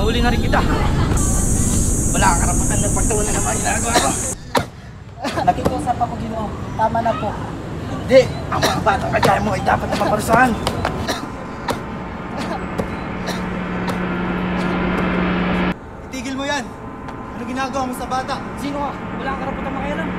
nahuli na rin kita. Wala kang karapatan na pagtawanan ng mga ginagawa ko. Nakikusap ako, Ginoo. Tama na po. Hindi, ang mga batang kagaya mo ay dapat na maparusahan. Itigil mo yan! Ano ginagawa mo sa bata? Sino ka? Wala kang karapatan makialam.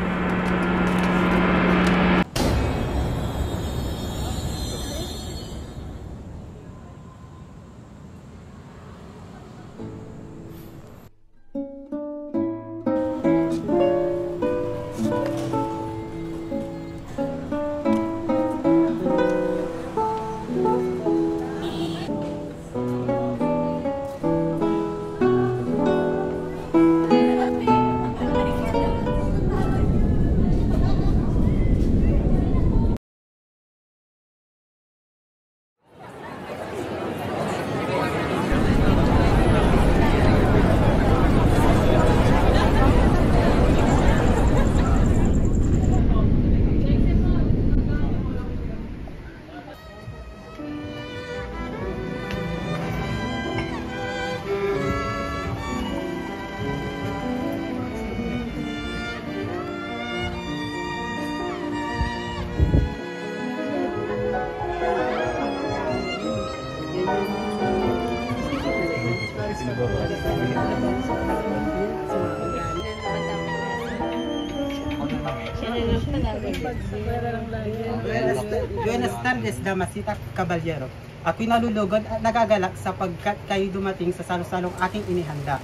Buenas tardes, Damasita Caballero. Ako'y nalulugon at nagagalak sapagkat kayo dumating sa salo-salong aking inihanda.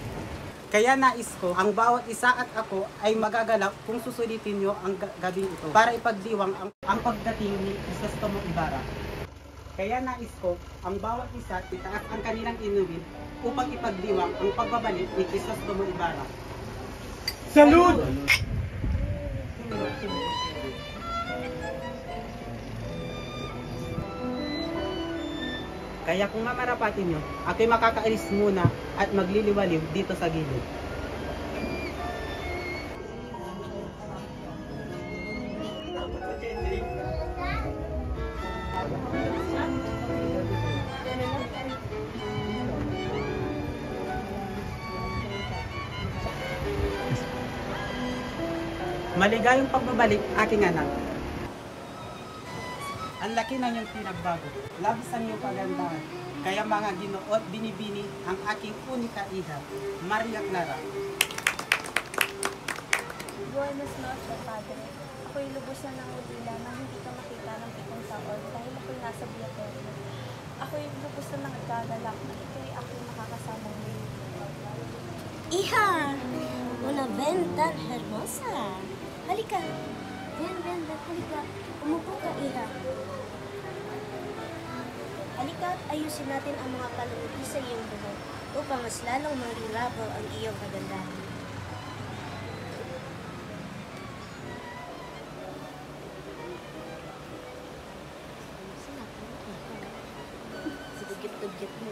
Kaya nais ko, ang bawat isa at ako ay magagalak kung susulitin nyo ang gabing ito para ipagdiwang ang pagdating ni Crisostomo Ibarra. Kaya nais ko, ang bawat isa itaas ang kanilang inumin upang ipagdiwang ang pagbabalik ni Crisostomo Ibarra. Salud! Kaya kung mamarapatin nyo, ako'y makakaalis muna at magliliwaliw dito sa gilid. Maligayang pagbabalik, aking anak. Ang laki na niyong pinagbago. Labis ang iyong kagandahan. Kaya mga Ginoo at binibini ang aking unika iha, Maria Clara. Buenas noches, Padre. Ako'y lubos na nangulila na hindi ka makita ng 7 taon dahil ako'y nasa Biaterio. Ako'y lubos na nagkagalak na ito'y aking makakasamang ngayon. Hija, una ven tan hermosa. Halika. Ven, halika. Umupo ka, Iha. Halika at ayusin natin ang mga panunuti sa iyong buhok upang mas lalong marilabo ang iyong kagandahan. Sigugit-ugit mo.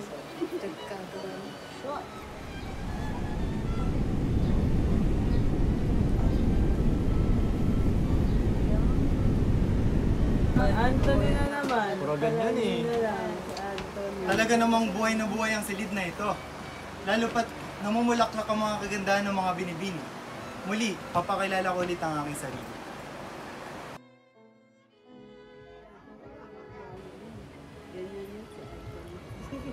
Nagkagawa mo. Shot. Anthony na naman. Puro ganyan eh. Talaga namang buhay na buhay ang silid na ito. Lalo pat namumulaklak ang mga kagandahan ng mga binibini. Muli, papakilala ko ulit ang aking sarili. Sige,